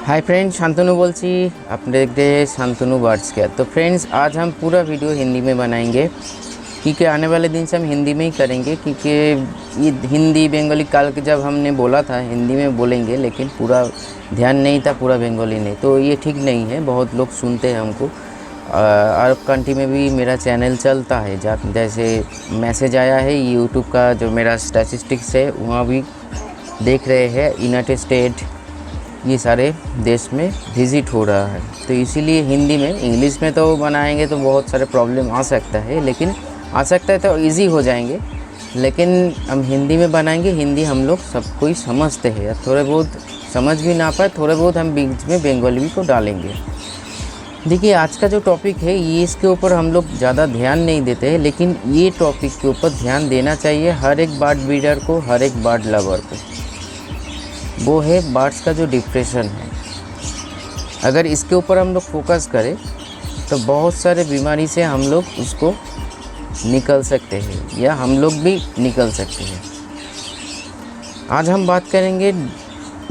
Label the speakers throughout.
Speaker 1: Hi friends, Shantanu बोलছি। आप देख रहे हैं शांतनु बर्ड्स केयर। तो फ्रेंड्स, आज हम पूरा वीडियो हिंदी में बनाएंगे क्योंकि आने वाले दिन से हम हिंदी में ही करेंगे, क्योंकि ये हिंदी बंगाली कल के जब हमने बोला था हिंदी में बोलेंगे, लेकिन पूरा ध्यान नहीं था, पूरा बंगाली नहीं, तो ये ठीक नहीं है। बहुत लोग सुनते हैं हमको। अरब कंट्री में भी मेरा चैनल चलता है, जैसे मैसेज आया है यूट्यूब का, जो मेरा स्टैटिस्टिक्स है वहाँ भी देख रहे हैं। यूनाइटेड स्टेट ये सारे देश में विज़िट हो रहा है, तो इसीलिए हिंदी में, इंग्लिश में तो बनाएंगे तो बहुत सारे प्रॉब्लम आ सकता है, लेकिन आ सकता है तो इजी हो जाएंगे। लेकिन हम हिंदी में बनाएंगे। हिंदी हम लोग सब कोई समझते हैं, थोड़े बहुत समझ भी ना पाए, थोड़े बहुत हम बीच में बंगाली को डालेंगे। देखिए, आज का जो टॉपिक है ये, इसके ऊपर हम लोग ज़्यादा ध्यान नहीं देते हैं, लेकिन ये टॉपिक के ऊपर ध्यान देना चाहिए हर एक बर्ड ब्रीडर को, हर एक बर्ड लवर को। वो है बर्ड्स का जो डिप्रेशन है। अगर इसके ऊपर हम लोग फोकस करें तो बहुत सारे बीमारी से हम लोग उसको निकल सकते हैं, या हम लोग भी निकल सकते हैं। आज हम बात करेंगे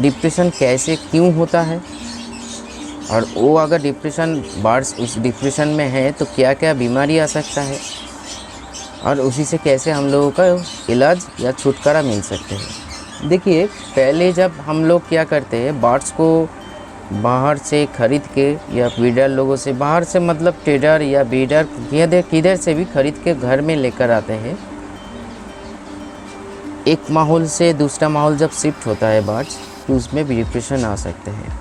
Speaker 1: डिप्रेशन कैसे, क्यों होता है, और वो अगर डिप्रेशन, बर्ड्स उस डिप्रेशन में है तो क्या क्या बीमारी आ सकता है, और उसी से कैसे हम लोगों का इलाज या छुटकारा मिल सकते हैं। देखिए, पहले जब हम लोग क्या करते हैं, बर्ड्स को बाहर से ख़रीद के, या ब्रीडर लोगों से, बाहर से मतलब ट्रेडर या ब्रीडर किधर से भी ख़रीद के घर में लेकर आते हैं। एक माहौल से दूसरा माहौल जब शिफ्ट होता है बर्ड्स, तो उसमें भी डिप्रेशन आ सकते हैं।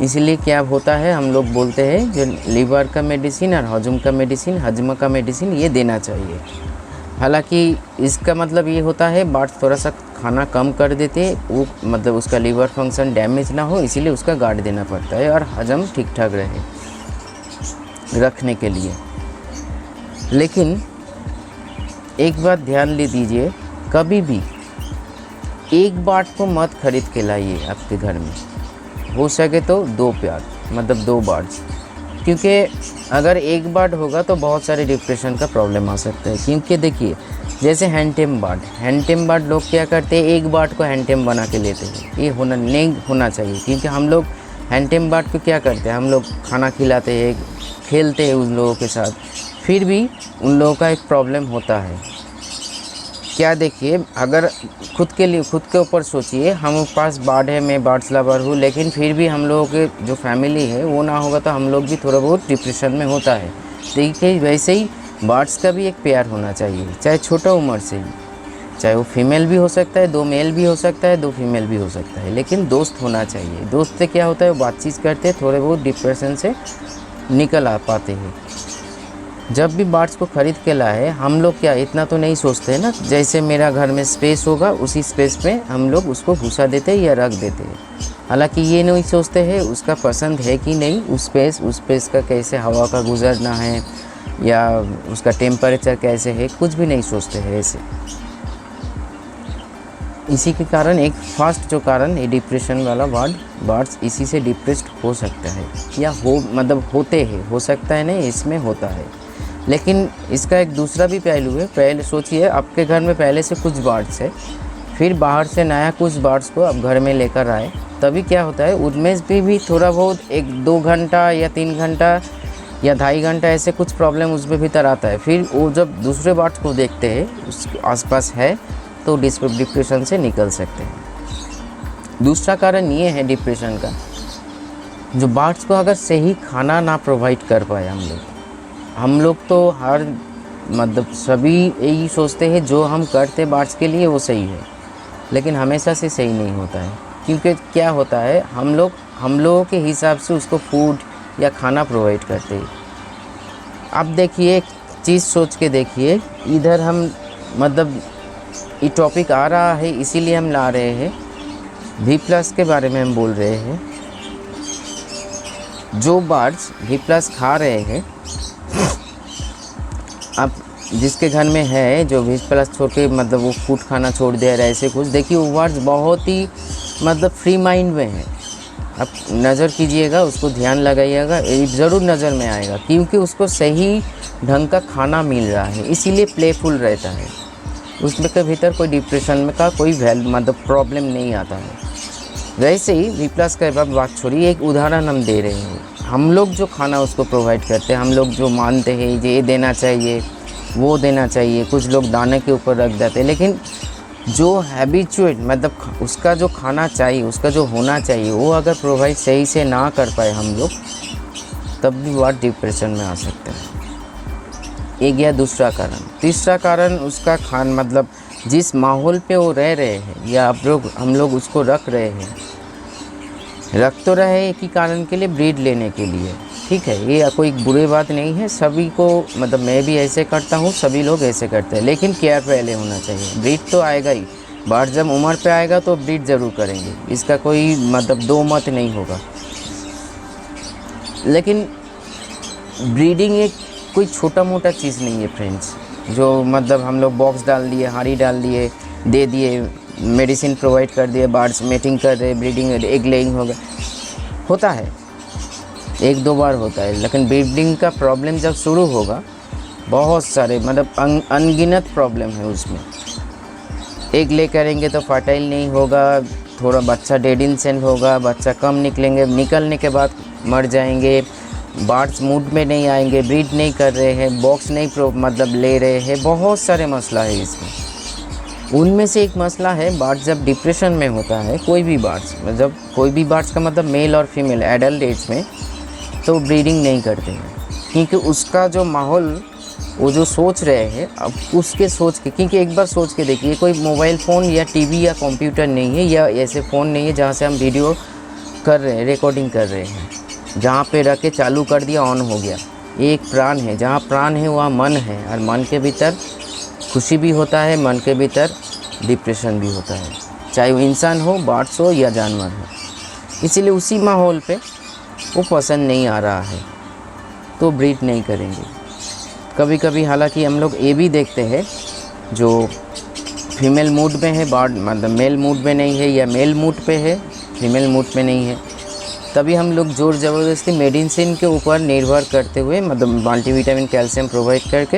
Speaker 1: इसीलिए क्या होता है, हम लोग बोलते हैं जो लीवर का मेडिसिन और हजम का मेडिसिन, हजमा का मेडिसिन ये देना चाहिए। हालांकि इसका मतलब ये होता है बर्ड्स थोड़ा सा खाना कम कर देते, वो मतलब उसका लीवर फंक्शन डैमेज ना हो, इसीलिए उसका गार्ड देना पड़ता है, और हजम ठीक ठाक रहे रखने के लिए। लेकिन एक बात ध्यान ले दीजिए, कभी भी एक बर्ड को मत खरीद के लाइए आपके घर में। हो सके तो दो प्यार, मतलब दो बर्ड्स, क्योंकि अगर एक बर्ड होगा तो बहुत सारे डिप्रेशन का प्रॉब्लम आ सकता है। क्योंकि देखिए, जैसे हैंडटेम बर्ड लोग क्या करते हैं, एक बर्ड को हैंडटेम बना के लेते हैं। ये होना नहीं होना चाहिए, क्योंकि हम लोग हैंडटेम बर्ड को क्या करते हैं, हम लोग खाना खिलाते हैं, खेलते हैं उन लोगों के साथ, फिर भी उन लोगों का एक प्रॉब्लम होता है। क्या देखिए, अगर खुद के ऊपर सोचिए, हम पास बर्ड है, मैं बर्ड्स लवर हूँ, लेकिन फिर भी हम लोगों के जो फैमिली है वो ना होगा तो हम लोग भी थोड़ा बहुत डिप्रेशन में होता है। देखिए, वैसे ही बर्ड्स का भी एक प्यार होना चाहिए, चाहे छोटा उम्र से ही, चाहे वो फीमेल भी हो सकता है, दो मेल भी हो सकता है, दो फीमेल भी हो सकता है, लेकिन दोस्त होना चाहिए। दोस्त से क्या होता है, बातचीत करते हैं, थोड़े बहुत डिप्रेशन से निकल आ पाते हैं। जब भी बर्ड्स को ख़रीद के लाए, हम लोग क्या इतना तो नहीं सोचते हैं ना, जैसे मेरा घर में स्पेस होगा उसी स्पेस में हम लोग उसको घुसा देते हैं या रख देते हैं। हालांकि ये नहीं सोचते हैं उसका पसंद है कि नहीं, उस स्पेस का कैसे हवा का गुजरना है, या उसका टेम्परेचर कैसे है, कुछ भी नहीं सोचते हैं ऐसे। इसी के कारण एक फर्स्ट जो कारण है डिप्रेशन वाला, बर्ड्स इसी से डिप्रेस्ड हो सकता है, या हो मतलब होते हैं, हो सकता है नहीं, इसमें होता है। लेकिन इसका एक दूसरा भी पहलू है। पहले सोचिए, आपके घर में पहले से कुछ बर्ड्स है, फिर बाहर से नया कुछ बर्ड्स को आप घर में लेकर आए, तभी क्या होता है, उनमें भी थोड़ा बहुत 1-2 घंटा या 3 घंटा या 2.5 घंटा ऐसे कुछ प्रॉब्लम उसमें भीतर आता है। फिर वो जब दूसरे बर्ड्स को देखते हैं उसके आसपास है, तो डिप्रेशन से निकल सकते हैं। दूसरा कारण ये है डिप्रेशन का, जो बर्ड्स को अगर सही खाना ना प्रोवाइड कर पाए हम लोग तो हर मतलब सभी यही सोचते हैं जो हम करते बर्ड्स के लिए वो सही है, लेकिन हमेशा से सही नहीं होता है। क्योंकि क्या होता है, हम लोगों के हिसाब से उसको फूड या खाना प्रोवाइड करते हैं। अब देखिए, एक चीज़ सोच के देखिए, इधर हम मतलब ये टॉपिक आ रहा है इसीलिए हम ला रहे हैं, V+ के बारे में हम बोल रहे हैं। जो बर्ड्स V+ खा रहे हैं, आप जिसके घर में है जो V+ छोड़ के मतलब वो फूड खाना छोड़ दे रहा है, ऐसे कुछ, देखिए वो बर्ड्स बहुत ही मतलब फ्री माइंड में है। आप नज़र कीजिएगा, उसको ध्यान लगाइएगा, ज़रूर नज़र में आएगा, क्योंकि उसको सही ढंग का खाना मिल रहा है, इसीलिए प्लेफुल रहता है। उसमें के भीतर कोई डिप्रेशन में का कोई मतलब प्रॉब्लम नहीं आता है। वैसे ही बी प्लस का बात छोड़िए, एक उदाहरण हम दे रहे हैं। हम लोग जो खाना उसको प्रोवाइड करते हैं, हम लोग जो मानते हैं ये देना चाहिए, वो देना चाहिए, कुछ लोग दाने के ऊपर रख देते हैं, लेकिन जो हैबिचुएट मतलब उसका जो खाना चाहिए, उसका जो होना चाहिए, वो अगर प्रोवाइड सही से ना कर पाए हम लोग, तब भी बहुत डिप्रेशन में आ सकते हैं। ये गया दूसरा कारण। तीसरा कारण उसका मतलब जिस माहौल पे वो रह रहे हैं या हम लोग उसको रख रहे हैं, रख तो रहे एक ही कारण के लिए, ब्रीड लेने के लिए, ठीक है, ये कोई बुरी बात नहीं है। सभी को मतलब मैं भी ऐसे करता हूँ, सभी लोग ऐसे करते हैं, लेकिन केयर पहले होना चाहिए। ब्रीड तो आएगा ही, बाढ़ जब उम्र पे आएगा तो ब्रीड ज़रूर करेंगे, इसका कोई मतलब दो मत नहीं होगा। लेकिन ब्रीडिंग एक कोई छोटा मोटा चीज़ नहीं है फ्रेंड्स, जो मतलब हम लोग बॉक्स डाल दिए, हांडी डाल दिए, दे दिए, मेडिसिन प्रोवाइड कर दिए, बर्ड्स मेटिंग कर रहे, ब्रीडिंग, एग लेइंग हो गया, होता है एक दो बार होता है, लेकिन ब्रीडिंग का प्रॉब्लम जब शुरू होगा, बहुत सारे मतलब अनगिनत प्रॉब्लम है उसमें। एग ले करेंगे तो फर्टाइल नहीं होगा, थोड़ा बच्चा डेड इंसेंट होगा, बच्चा कम निकलेंगे, निकलने के बाद मर जाएंगे, बर्ड्स मूड में नहीं आएंगे, ब्रीड नहीं कर रहे हैं, बॉक्स नहीं मतलब ले रहे हैं, बहुत सारे मसला है इसमें। उनमें से एक मसला है, बर्ड्स जब डिप्रेशन में होता है, कोई भी बर्ड्स, जब कोई भी बर्ड्स का मतलब मेल और फीमेल एडल्ट एज में, तो ब्रीडिंग नहीं करते हैं, क्योंकि उसका जो माहौल, वो जो सोच रहे हैं, अब उसके सोच के, क्योंकि एक बार सोच के देखिए, कोई मोबाइल फ़ोन या टीवी या कंप्यूटर नहीं है, या ऐसे फ़ोन नहीं है जहाँ से हम वीडियो कर रहे हैं, रिकॉर्डिंग कर रहे हैं, जहाँ पे रख के चालू कर दिया, ऑन हो गया। ये एक प्राण है, जहाँ प्राण है वहाँ मन है, और मन के भीतर खुशी भी होता है, मन के भीतर डिप्रेशन भी होता है, चाहे वो इंसान हो, बर्ड्स हो या जानवर हो। इसीलिए उसी माहौल पे वो पसंद नहीं आ रहा है, तो ब्रीड नहीं करेंगे। कभी कभी हालांकि हम लोग ये भी देखते हैं, जो फीमेल मूड में है बर्ड, मतलब मेल मूड में नहीं है, या मेल मूड पे है, फीमेल मूड में नहीं है, तभी हम लोग जोर ज़बरदस्ती मेडिसिन के ऊपर निर्भर करते हुए, मतलब मल्टीविटामिन, कैल्शियम प्रोवाइड करके,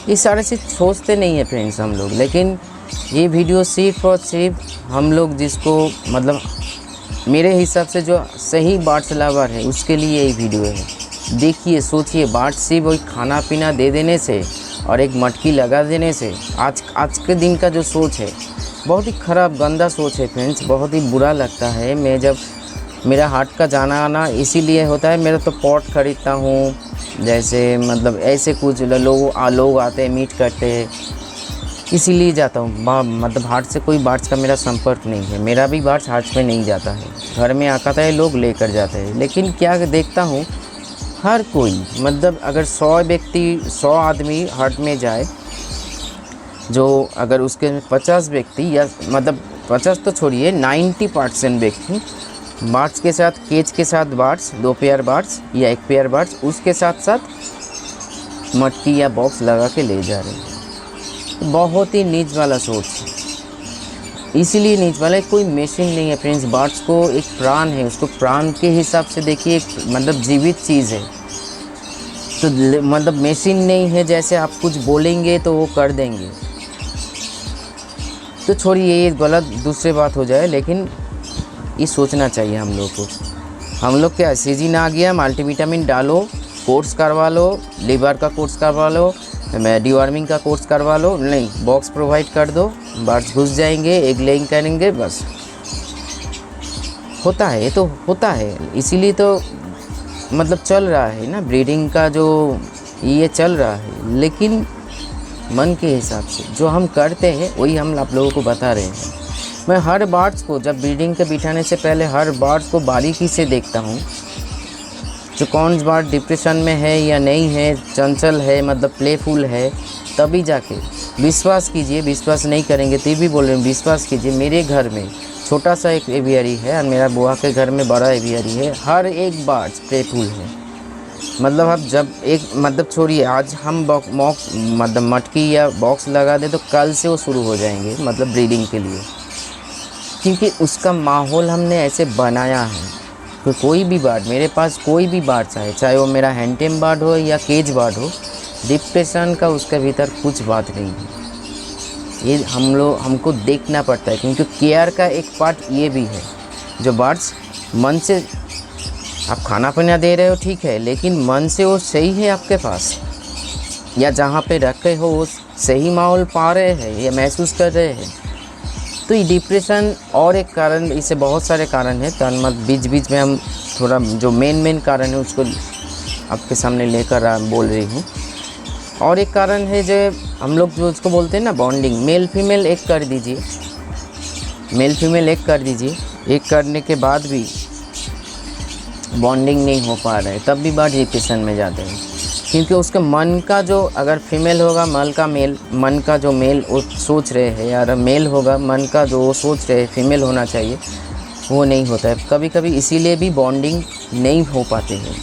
Speaker 1: ये सारे चीज़ सोचते नहीं है फ्रेंड्स हम लोग। लेकिन ये वीडियो सिर्फ़ और सिर्फ हम लोग जिसको मतलब मेरे हिसाब से जो सही बर्ड्स लवर है उसके लिए ये वीडियो है। देखिए, सोचिए, बर्ड्स सिर्फ वही खाना पीना दे देने से और एक मटकी लगा देने से, आज के दिन का जो सोच है, बहुत ही ख़राब गंदा सोच है फ्रेंड्स, बहुत ही बुरा लगता है। मैं जब मेरा हार्ट का जाना आना इसीलिए होता है, मेरा तो पॉट ख़रीदता हूँ, जैसे मतलब ऐसे कुछ लोग आते हैं, मीट करते हैं, इसीलिए जाता हूँ। मतलब हार्ट से कोई बर्ड्स का मेरा संपर्क नहीं है, मेरा भी बर्ड्स हार्ट में नहीं जाता है, घर में आता है, लोग लेकर जाते हैं। लेकिन क्या देखता हूँ, हर कोई मतलब अगर 100 आदमी हार्ट में जाए, जो अगर उसके 50 व्यक्ति, या मतलब 50 तो छोड़िए, 90% व्यक्ति बर्ड्स के साथ, केज के साथ बर्ड्स, 2 पेयर बर्ड्स या 1 पेयर बर्ड्स, उसके साथ साथ मटकी या बॉक्स लगा के ले जा रहे हैं। बहुत ही नीच वाला सोच है। इसीलिए नीच वाला, कोई मशीन नहीं है फ्रेंड्स, बर्ड्स को एक प्राण है, उसको प्राण के हिसाब से देखिए, एक मतलब जीवित चीज़ है, तो मतलब मशीन नहीं है जैसे आप कुछ बोलेंगे तो वो कर देंगे। तो छोड़िए, ये गलत दूसरी बात हो जाए, लेकिन ये सोचना चाहिए हम लोग को। हम लोग क्या, सीजन आ गया, मल्टीविटामिन डालो, कोर्स करवा लो, लीवर का कोर्स करवा लो, डिवॉर्मिंग का कोर्स करवा लो, नहीं, बॉक्स प्रोवाइड कर दो, बर्ड्स घुस जाएंगे, एग लेइंग करेंगे, बस होता है। ये तो होता है, इसीलिए तो मतलब चल रहा है ना ब्रीडिंग का, जो ये चल रहा है। लेकिन मन के हिसाब से जो हम करते हैं वही हम आप लोगों को बता रहे हैं। मैं हर बर्ड्स को जब ब्रीडिंग के बिठाने से पहले हर बर्ड्स को बारीकी से देखता हूँ, जो कौन बर्ड डिप्रेशन में है या नहीं है, चंचल है, मतलब प्लेफुल है, तभी जाके विश्वास कीजिए। विश्वास नहीं करेंगे तो भी बोल रहे हैं, विश्वास कीजिए। मेरे घर में छोटा सा एक एवियरी है और मेरा बुआ के घर में बड़ा एवियरी है, हर एक बर्ड्स प्लेफुल है। मतलब अब जब एक मतलब छोड़िए, आज हम मतलब मटकी या बॉक्स लगा दे तो कल से वो शुरू हो जाएंगे मतलब ब्रीडिंग के लिए, क्योंकि उसका माहौल हमने ऐसे बनाया है कि कोई भी बर्ड, मेरे पास कोई भी बर्ड चाहे वो मेरा हैंडटेम बर्ड हो या केज बर्ड हो, डिप्रेशन का उसके भीतर कुछ बात नहीं है। ये हमको देखना पड़ता है, क्योंकि केयर का एक पार्ट ये भी है। जो बर्ड्स मन से आप खाना पीना दे रहे हो ठीक है, लेकिन मन से वो सही है आपके पास, या जहाँ पे रखे हो वो सही माहौल पा रहे हैं या महसूस कर रहे हैं, तो ये डिप्रेशन और एक कारण, इसे बहुत सारे कारण हैं, तो मत बीच बीच में हम थोड़ा जो मेन कारण है उसको आपके सामने लेकर बोल रही हूँ। और एक कारण है जो हम लोग जो उसको बोलते हैं ना बॉन्डिंग, मेल फीमेल एक कर दीजिए, मेल फीमेल एक कर दीजिए, एक करने के बाद भी बॉन्डिंग नहीं हो पा रहा है, तब भी बर्ड डिप्रेशन में जाते हैं, क्योंकि उसके मन का जो, अगर फीमेल होगा मन का जो मेल वो सोच रहे हैं, या मेल होगा मन का जो वो सोच रहे हैं फीमेल होना चाहिए, वो नहीं होता है कभी कभी, इसीलिए भी बॉन्डिंग नहीं हो पाते हैं।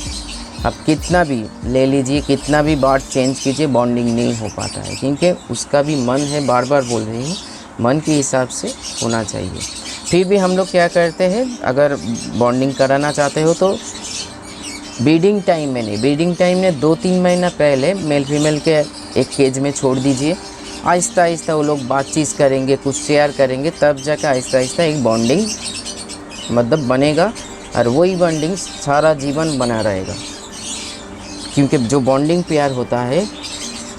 Speaker 1: आप कितना भी ले लीजिए, कितना भी बर्ड चेंज कीजिए, बॉन्डिंग नहीं हो पाता है, क्योंकि उसका भी मन है, बार बार बोल रही हूँ, मन के हिसाब से होना चाहिए। फिर भी हम लोग क्या करते हैं, अगर बॉन्डिंग कराना चाहते हो तो ब्रीडिंग टाइम में नहीं, ब्रीडिंग टाइम में 2-3 महीना पहले मेल फीमेल के एक केज में छोड़ दीजिए, आहिस्ता आहिस्ता वो लोग बातचीत करेंगे, कुछ शेयर करेंगे, तब जाकर आहिस्ता आहिस्ता एक बॉन्डिंग मतलब बनेगा, और वही बॉन्डिंग सारा जीवन बना रहेगा। क्योंकि जो बॉन्डिंग प्यार होता है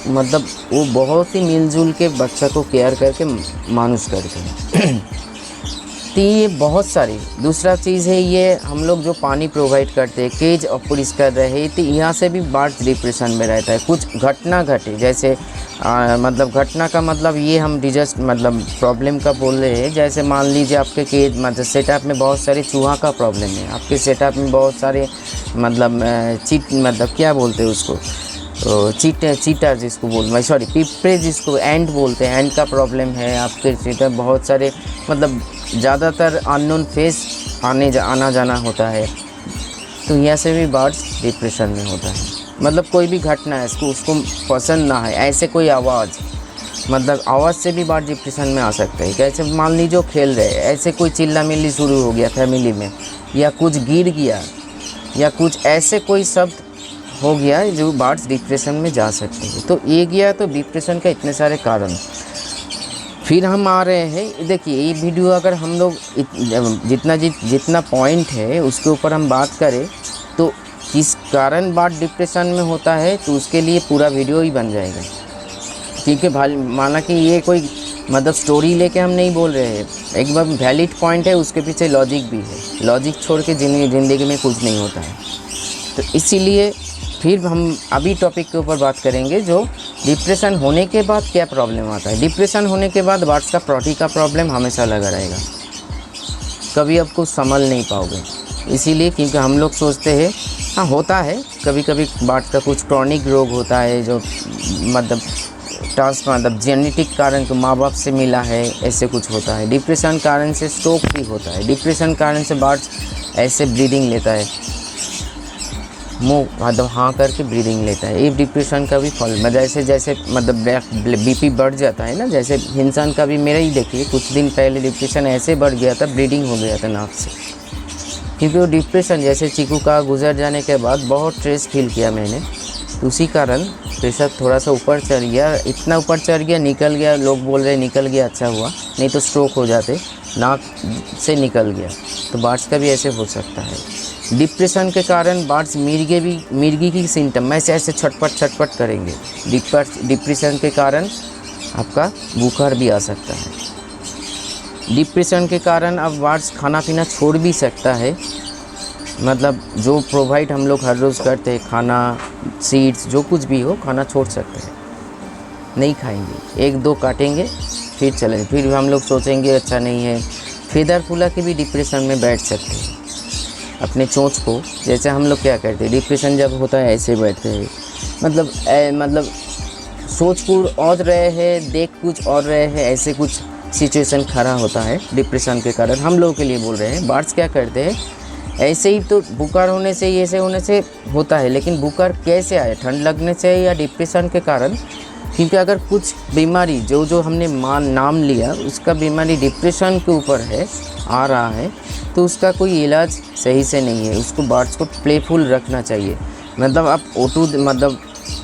Speaker 1: मतलब वो बहुत ही मिलजुल के बच्चा को केयर करके मानुस करते हैं। तो ये बहुत सारी, दूसरा चीज़ है ये हम लोग जो पानी प्रोवाइड करते हैं, केज ऑपरेट कर रहे हैं, तो यहाँ से भी बर्ड डिप्रेशन में रहता है। कुछ घटना घटे, जैसे मतलब घटना का मतलब ये हम डिजस्ट मतलब प्रॉब्लम का बोल रहे हैं, जैसे मान लीजिए आपके केज मतलब सेटअप में बहुत सारे चूहा का प्रॉब्लम है, आपके सेटअप में बहुत सारे मतलब मतलब क्या बोलते हैं उसको, चीटा जिसको पिपरे जिसको एंड बोलते हैं, एंड का प्रॉब्लम है आपके सेटअप, बहुत सारे मतलब ज़्यादातर अननोन फेस आना जाना होता है, तो यहाँ से भी बर्ड्स डिप्रेशन में होता है। मतलब कोई भी घटना है उसको पसंद ना है, ऐसे कोई आवाज़, मतलब आवाज़ से भी बर्ड डिप्रेशन में आ सकता है। कैसे मान लीजिए खेल रहे हैं, ऐसे कोई चिल्ला मिल्ली शुरू हो गया फैमिली में, या कुछ गिर गया, या कुछ ऐसे कोई शब्द हो गया जो बर्ड्स डिप्रेशन में जा सकते हैं। तो ये गया तो डिप्रेशन का इतने सारे कारण। फिर हम आ रहे हैं, देखिए ये वीडियो अगर हम लोग जितना पॉइंट है उसके ऊपर हम बात करें तो किस कारण बर्ड डिप्रेशन में होता है, तो उसके लिए पूरा वीडियो ही बन जाएगा। क्योंकि माना कि ये कोई मतलब स्टोरी लेके हम नहीं बोल रहे हैं, एक बार वैलिड पॉइंट है, उसके पीछे लॉजिक भी है, लॉजिक छोड़ के ज़िंदगी में कुछ नहीं होता है। तो इसीलिए फिर हम अभी टॉपिक के ऊपर बात करेंगे, जो डिप्रेशन होने के बाद क्या प्रॉब्लम आता है। डिप्रेशन होने के बाद बर्ड्स का प्रोटी का प्रॉब्लम हमेशा लगा रहेगा, कभी आप कुछ संभल नहीं पाओगे। इसीलिए क्योंकि हम लोग सोचते हैं, हाँ होता है कभी कभी बर्ड्स का कुछ क्रॉनिक रोग होता है, जो मतलब जेनेटिक कारण को माँ बाप से मिला है, ऐसे कुछ होता है। डिप्रेशन कारण से स्ट्रोक भी होता है, डिप्रेशन कारण से बर्ड्स ऐसे ब्रीदिंग लेता है, मुँह मतलब हाँ करके ब्रीदिंग लेता है, ये डिप्रेशन का भी फल। जैसे मतलब बीपी बढ़ जाता है ना, जैसे इंसान का भी, मेरा ही देखिए कुछ दिन पहले डिप्रेशन ऐसे बढ़ गया था, ब्लीडिंग हो गया था नाक से, क्योंकि वो डिप्रेशन जैसे चीकू का गुजर जाने के बाद बहुत स्ट्रेस फील किया मैंने, तो उसी कारण प्रेशर थोड़ा सा ऊपर चढ़ गया, इतना ऊपर चढ़ गया, निकल गया, लोग बोल रहे निकल गया, अच्छा हुआ, नहीं तो स्ट्रोक हो जाते, नाक से निकल गया। तो बर्ड्स का भी ऐसे हो सकता है। डिप्रेशन के कारण बर्ड्स मिर्गी की सिम्टम में ऐसे छटपट करेंगे। डिप्रेशन के कारण आपका बुखार भी आ सकता है। डिप्रेशन के कारण अब बर्ड्स खाना पीना छोड़ भी सकता है, मतलब जो प्रोवाइड हम लोग हर रोज़ करते हैं, खाना सीड्स जो कुछ भी हो, खाना छोड़ सकते हैं, नहीं खाएंगे, 1-2 काटेंगे फिर चलेंगे। फिर हम लोग सोचेंगे अच्छा नहीं है, फेदर फुला के भी डिप्रेशन में बैठ सकते हैं अपने चोंच को। जैसे हम लोग क्या करते हैं, डिप्रेशन जब होता है ऐसे बैठते हैं, मतलब सोच कुछ और रहे हैं, देख कुछ और रहे हैं, ऐसे कुछ सिचुएशन खड़ा होता है डिप्रेशन के कारण। हम लोगों के लिए बोल रहे हैं, बर्ड्स क्या करते हैं, ऐसे ही तो बुखार होने से, ऐसे होने से होता है, लेकिन बुखार कैसे आए, ठंड लगने से या डिप्रेशन के कारण। क्योंकि अगर कुछ बीमारी जो हमने नाम लिया, उसका बीमारी डिप्रेशन के ऊपर है, आ रहा है, तो उसका कोई इलाज सही से नहीं है। उसको बर्ड्स को प्लेफुल रखना चाहिए। मतलब आप मतलब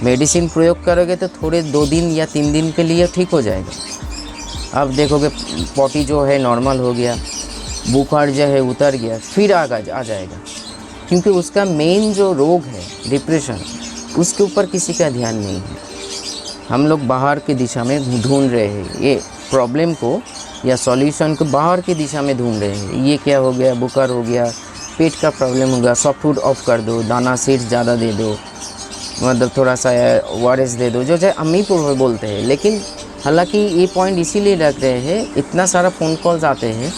Speaker 1: मेडिसिन प्रयोग करोगे तो थोड़े 2 दिन या 3 दिन के लिए ठीक हो जाएगा। अब देखोगे पॉटी जो है नॉर्मल हो गया, बुखार जो है उतर गया, फिर आ जाएगा, क्योंकि उसका मेन जो रोग है डिप्रेशन, उसके ऊपर किसी का ध्यान नहीं है। हम लोग बाहर की दिशा में ढूंढ रहे हैं ये प्रॉब्लम को, या सॉल्यूशन को बाहर की दिशा में ढूंढ रहे हैं। ये क्या हो गया, बुखार हो गया, पेट का प्रॉब्लम हो गया, सॉफ्ट फूड ऑफ कर दो, दाना सीड्स ज़्यादा दे दो, मतलब थोड़ा सा ORS दे दो, जो चाहे अम्मी पूर्व बोलते हैं। लेकिन हालांकि ये पॉइंट इसीलिए रख रहे हैं, इतना सारा फ़ोन कॉल्स आते हैं,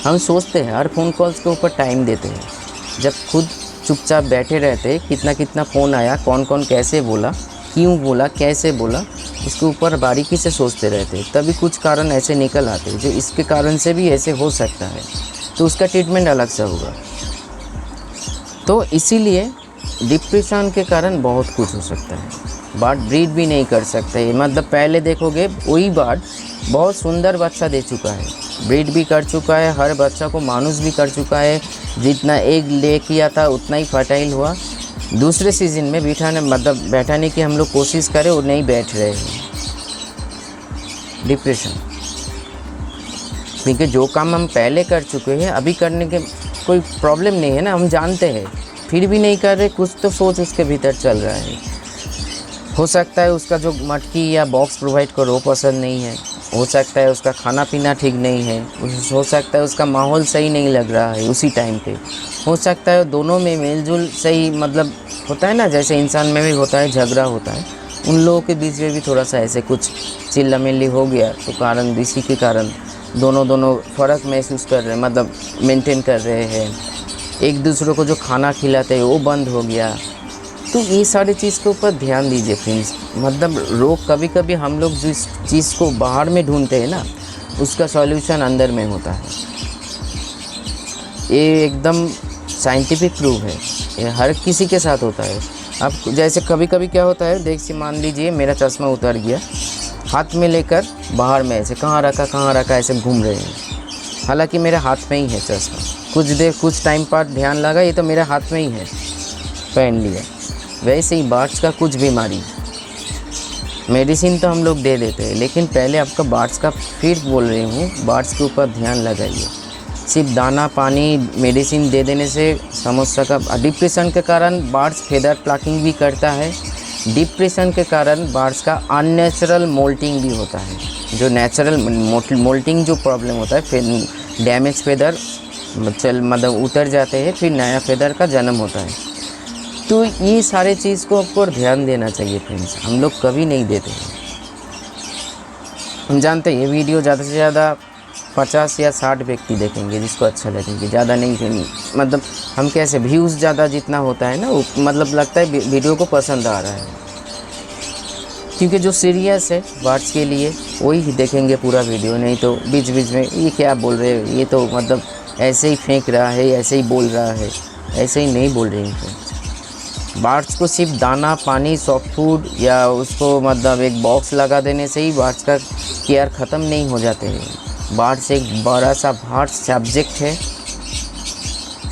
Speaker 1: हम सोचते हैं हर फ़ोन कॉल्स के ऊपर टाइम देते हैं, जब खुद चुपचाप बैठे रहते कितना कितना फ़ोन आया, कौन कौन कैसे बोला, क्यों बोला, कैसे बोला, इसके ऊपर बारीकी से सोचते रहते, तभी कुछ कारण ऐसे निकल आते जो इसके कारण से भी ऐसे हो सकता है, तो उसका ट्रीटमेंट अलग से होगा। तो इसीलिए डिप्रेशन के कारण बहुत कुछ हो सकता है। बर्ड ब्रीड भी नहीं कर सकते, मतलब पहले देखोगे वही बर्ड बहुत सुंदर बच्चा दे चुका है, ब्रीड भी कर चुका है, हर बच्चा को मानुस भी कर चुका है, जितना एग ले किया था उतना ही फर्टाइल हुआ। दूसरे सीज़न में बैठाने की हम लोग कोशिश करें और नहीं बैठ रहे हैं, डिप्रेशन। क्योंकि जो काम हम पहले कर चुके हैं अभी करने के कोई प्रॉब्लम नहीं है ना, हम जानते हैं, फिर भी नहीं कर रहे, कुछ तो सोच उसके भीतर चल रहा है। हो सकता है उसका जो मटकी या बॉक्स प्रोवाइड करो वो पसंद नहीं है, हो सकता है उसका खाना पीना ठीक नहीं है, हो सकता है उसका माहौल सही नहीं लग रहा है उसी टाइम पे, हो सकता है दोनों में मेलजोल सही, मतलब होता है ना, जैसे इंसान में भी होता है, झगड़ा होता है, उन लोगों के बीच में भी थोड़ा सा ऐसे कुछ चिल्ला मिल्ली हो गया, तो कारण इसी के कारण दोनों फ़र्क महसूस कर रहे हैं, मतलब मेंटेन कर रहे हैं। एक दूसरे को जो खाना खिलाते हैं वो बंद हो गया। तो ये सारी चीज़ के ऊपर ध्यान दीजिए फ्रेंड्स। मतलब रोग कभी कभी हम लोग जिस चीज़ को बाहर में ढूंढते हैं ना, उसका सॉल्यूशन अंदर में होता है। ये एकदम साइंटिफिक प्रूफ है, ये हर किसी के साथ होता है। अब जैसे कभी कभी क्या होता है, मान लीजिए मेरा चश्मा उतर गया, हाथ में लेकर बाहर में ऐसे कहाँ रखा ऐसे घूम रहे हैं, हालांकि मेरे हाथ में ही है चश्मा। कुछ टाइम पर ध्यान लगा ये तो मेरे हाथ में ही है, पहन लिया। वैसे ही बर्ड्स का कुछ बीमारी मेडिसिन तो हम लोग दे देते हैं, लेकिन पहले आपका बर्ड्स का, फिर बोल रही हूँ, बर्ड्स के ऊपर ध्यान लगाइए। सिर्फ दाना पानी मेडिसिन दे देने से समस्या का, डिप्रेशन के कारण बर्ड्स फेदर प्लकिंग भी करता है। डिप्रेशन के कारण बर्ड्स का अननेचुरल मोल्टिंग भी होता है। जो नेचुरल मोल्टिंग जो प्रॉब्लम होता है, फिर डैमेज फेदर मतलब उतर जाते हैं, फिर नया फेदर का जन्म होता है। तो ये सारे चीज़ को आपको ध्यान देना चाहिए फ्रेंड्स, हम लोग कभी नहीं देते हैं। हम जानते हैं ये वीडियो ज़्यादा से ज़्यादा 50 या 60 व्यक्ति देखेंगे जिसको अच्छा लगेंगे, ज़्यादा नहीं। मतलब हम कैसे व्यूज़ ज़्यादा जितना होता है ना, वो मतलब लगता है वीडियो को पसंद आ रहा है, क्योंकि जो सीरियस है बर्ड्स के लिए वही देखेंगे पूरा वीडियो। नहीं तो बीच बीच में ये क्या बोल रहे हैं, ये तो मतलब ऐसे ही फेंक रहा है, ऐसे ही बोल रहा है, ऐसे ही नहीं बोल रही हैं। बर्ड्स को सिर्फ दाना पानी सॉफ्ट फूड या उसको मतलब एक बॉक्स लगा देने से ही बर्ड्स का केयर ख़त्म नहीं हो जाते हैं। बर्ड्स एक बड़ा सा वास्ट सब्जेक्ट है,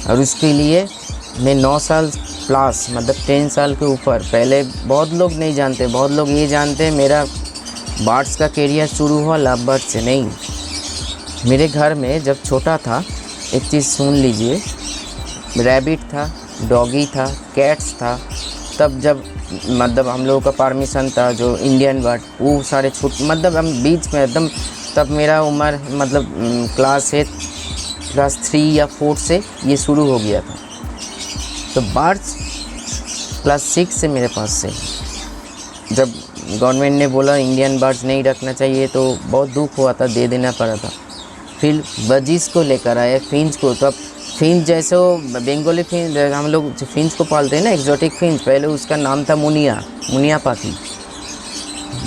Speaker 1: और उसके लिए मैं 9 साल प्लस मतलब 10 साल के ऊपर, पहले बहुत लोग नहीं जानते, बहुत लोग ये जानते हैं मेरा बर्ड्स का करियर शुरू हुआ लव बर्ड से। नहीं, मेरे घर में जब छोटा था, एक चीज़ सुन लीजिए, रैबिट था, डॉगी था, कैट्स था। तब जब मतलब हम लोगों का परमिशन था, जो इंडियन बर्ड वो सारे मतलब हम बीच में एकदम, तब मेरा उम्र मतलब क्लास 3 या 4 से ये शुरू हो गया था। तो बर्ड्स क्लास 6 से मेरे पास से, जब गवर्नमेंट ने बोला इंडियन बर्ड्स नहीं रखना चाहिए तो बहुत दुख हुआ था, दे देना पड़ा था। फिर बजीज को लेकर आए, फिंच को। तो अब फिंच जैसे वो बंगाली फिंच, हम लोग जो फिंच को पालते हैं ना, एक्जोटिक फिंच, पहले उसका नाम था मुनिया पाखी।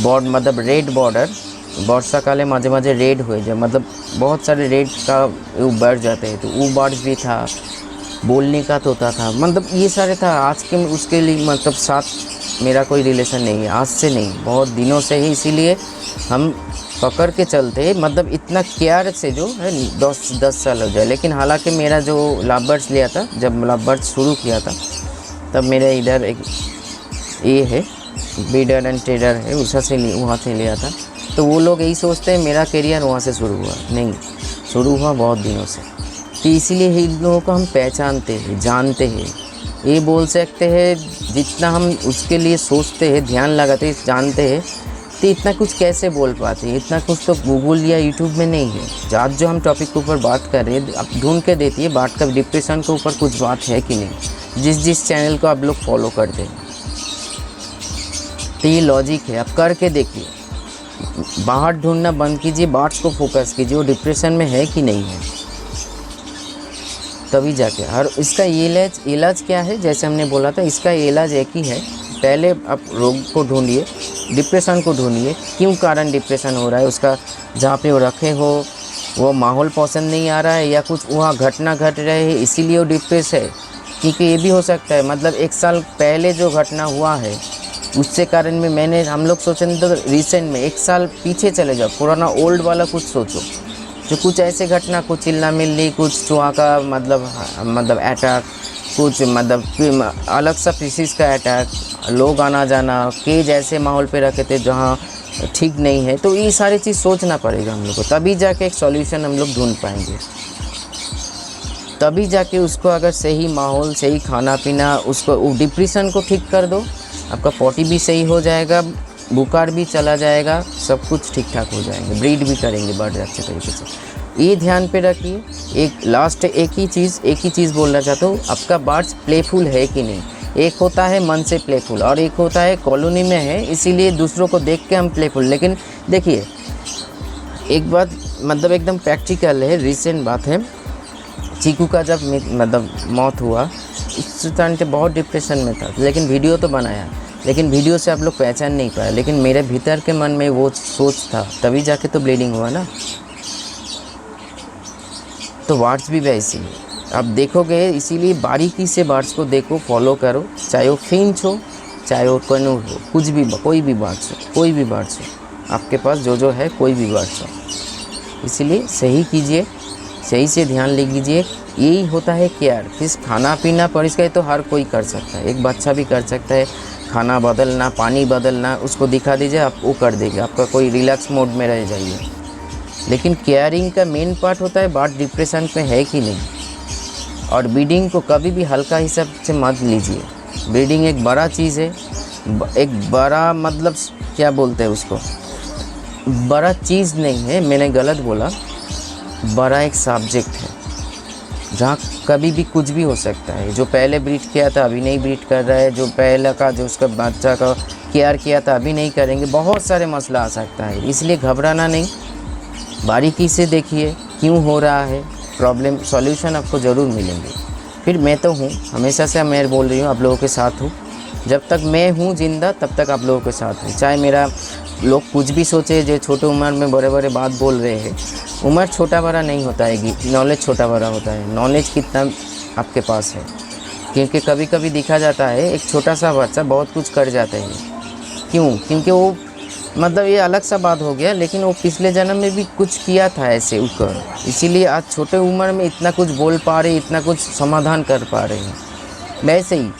Speaker 1: बॉर्ड मतलब रेड बॉर्डर, वर्षाकाले माझे माझे रेड हुए जब, मतलब बहुत सारे रेड का वो बढ़ जाते हैं, तो वो बर्ड्स भी था, बोलने का तोता था, मतलब ये सारे था। आज के उसके लिए मतलब साथ मेरा कोई रिलेशन नहीं है, आज से नहीं, बहुत दिनों से ही। इसीलिए हम पकड़ के चलते, मतलब इतना केयर से जो है 10 साल हो जाए। लेकिन हालांकि मेरा जो लव बर्ड्स लिया था, जब लव बर्ड्स शुरू किया था, तब मेरे इधर एक ये है ब्रीडर एंड ट्रेडर है, वहाँ से लिया था। तो वो लोग यही सोचते हैं मेरा करियर वहाँ से शुरू हुआ, नहीं, शुरू हुआ बहुत दिनों से। तो इसीलिए इन लोगों को हम पहचानते हैं, जानते हैं। ये बोल सकते हैं जितना हम उसके लिए सोचते हैं, ध्यान लगाते हैं, जानते हैं, तो इतना कुछ कैसे बोल पाते हैं? इतना कुछ तो गूगल या यूट्यूब में नहीं है। आज जो हम टॉपिक के ऊपर बात कर रहे हैं, आप ढूंढ के देती है बात का, डिप्रेशन के ऊपर कुछ बात है कि नहीं, जिस चैनल को आप लोग फॉलो करते हैं। तो ये लॉजिक है, आप करके देखिए। बाहर ढूंढना बंद कीजिए, बाट्स को फोकस कीजिए, वो डिप्रेशन में है कि नहीं है, तभी जाके। और इसका इलाज क्या है? जैसे हमने बोला था, इसका इलाज एक ही है। पहले आप रोग को ढूंढिए, डिप्रेशन को ढूंढिए, क्यों कारण डिप्रेशन हो रहा है। उसका जहाँ पे वो रखे हो वो माहौल पसंद नहीं आ रहा है, या कुछ वहाँ घटना घट रहे है इसीलिए वो डिप्रेस है। क्योंकि ये भी हो सकता है, मतलब 1 साल पहले जो घटना हुआ है उससे कारण में हम लोग सोचें तो रिसेंट में 1 साल पीछे चले जाओ, पुराना ओल्ड वाला कुछ सोचो, जो कुछ ऐसे घटना, कुछ चिल्ला मिल्ली, कुछ चूहा का मतलब अटैक, कुछ मतलब अलग सा स्पीशीज़ का अटैक, लोग आना जाना, केज ऐसे माहौल पे रखे थे जहाँ ठीक नहीं है। तो ये सारी चीज़ सोचना पड़ेगा हम लोग को, तभी जाके एक सॉल्यूशन हम लोग ढूंढ पाएंगे। तभी जाके उसको अगर सही माहौल, सही खाना पीना, उसको डिप्रेशन को ठीक कर दो, आपका पॉटी भी सही हो जाएगा, बुखार भी चला जाएगा, सब कुछ ठीक ठाक हो जाएंगे, ब्रीड भी करेंगे बर्ड अच्छे तरीके से। ये ध्यान पे रखिए। एक ही चीज़ बोलना चाहता हूँ, आपका बर्ड्स प्लेफुल है कि नहीं। एक होता है मन से प्लेफुल, और एक होता है कॉलोनी में है इसीलिए दूसरों को देख के हम प्लेफुल। लेकिन देखिए एक बात मतलब एकदम प्रैक्टिकल है, रिसेंट बात है। चीकू का जब मौत हुआ उस टाइम पे बहुत डिप्रेशन में था, लेकिन वीडियो तो बनाया, लेकिन वीडियो से आप लोग पहचान नहीं पाए। लेकिन मेरे भीतर के मन में वो सोच था, तभी जाके तो ब्लीडिंग हुआ ना। तो बर्ड्स भी वैसे ही आप देखोगे, इसीलिए बारीकी से बर्ड्स को देखो, फॉलो करो, चाहे वो फिंच हो, चाहे वो कनूर हो, कुछ भी, कोई भी बर्ड्स हो, आपके पास जो है, कोई भी बर्ड्स हो। इसीलिए सही कीजिए, सही से ध्यान ले लीजिए। यही होता है केयर। फिर खाना पीना परिष्कार तो हर कोई कर सकता है, एक बच्चा भी कर सकता है। खाना बदलना, पानी बदलना, उसको दिखा दीजिए, आप वो कर देंगे, आपका कोई रिलैक्स मोड में रह जाइए। लेकिन केयरिंग का मेन पार्ट होता है बर्ड डिप्रेशन पे है कि नहीं। और ब्रीडिंग को कभी भी हल्का हिसाब से मत लीजिए। ब्रीडिंग एक बड़ा चीज़ है, एक बड़ा मतलब क्या बोलते हैं उसको, बड़ा चीज़ नहीं है, मैंने गलत बोला, बड़ा एक सब्जेक्ट है जहाँ कभी भी कुछ भी हो सकता है। जो पहले ब्रीड किया था अभी नहीं ब्रीड कर रहा है, जो पहले का जो उसका बच्चा का केयर किया था अभी नहीं करेंगे, बहुत सारे मसला आ सकता है। इसलिए घबराना नहीं, बारीकी से देखिए क्यों हो रहा है प्रॉब्लम, सॉल्यूशन आपको ज़रूर मिलेंगे। फिर मैं तो हूँ, हमेशा से मैं बोल रही हूँ, आप लोगों के साथ हूँ। जब तक मैं हूँ जिंदा तब तक आप लोगों के साथ हूँ। चाहे मेरा लोग कुछ भी सोचे, जो छोटे उम्र में बड़े बड़े बात बोल रहे हैं, उम्र छोटा बड़ा नहीं होता है, नॉलेज छोटा बड़ा होता है। नॉलेज कितना आपके पास है, क्योंकि कभी कभी देखा जाता है एक छोटा सा बच्चा बहुत कुछ कर जाता है। क्यों? क्योंकि वो मतलब ये अलग सा बात हो गया, लेकिन वो पिछले जन्म में भी कुछ किया था ऐसे ऊपर, इसीलिए आज छोटे उम्र में इतना कुछ बोल पा रहे, इतना कुछ समाधान कर पा रहे हैं। वैसे ही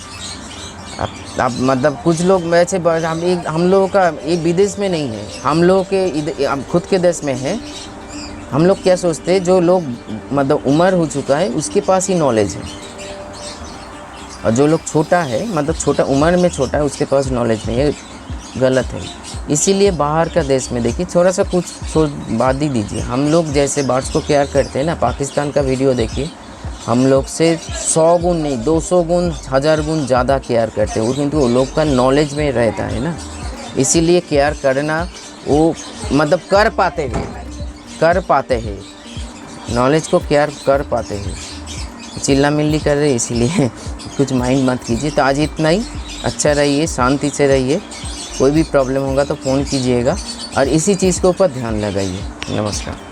Speaker 1: आप मतलब कुछ लोग वैसे हम लोगों का ये विदेश में नहीं है, हम लोगों के खुद के देश में है। हम लोग क्या सोचते हैं, जो लोग मतलब उम्र हो चुका है उसके पास ही नॉलेज है, और जो लोग छोटा है मतलब छोटा उम्र में छोटा है उसके पास नॉलेज नहीं है, गलत है। इसीलिए बाहर का देश में देखिए, थोड़ा सा कुछ बात ही दीजिए। हम लोग जैसे बर्ड्स को केयर करते हैं ना, पाकिस्तान का वीडियो देखिए, हम लोग से 100 गुण नहीं 200 गुण 1000 गुण ज़्यादा केयर करते हैं, क्योंकि वो लोग का नॉलेज में रहता है ना। इसीलिए केयर करना वो मतलब कर पाते हैं, नॉलेज को केयर कर पाते हैं। चिल्ला मिल्ली कर रहे इसीलिए कुछ माइंड मत कीजिए। तो आज इतना ही, अच्छा रहिए, शांति से रहिए। कोई भी प्रॉब्लम होगा तो फ़ोन कीजिएगा और इसी चीज़ के ऊपर ध्यान लगाइए। नमस्कार।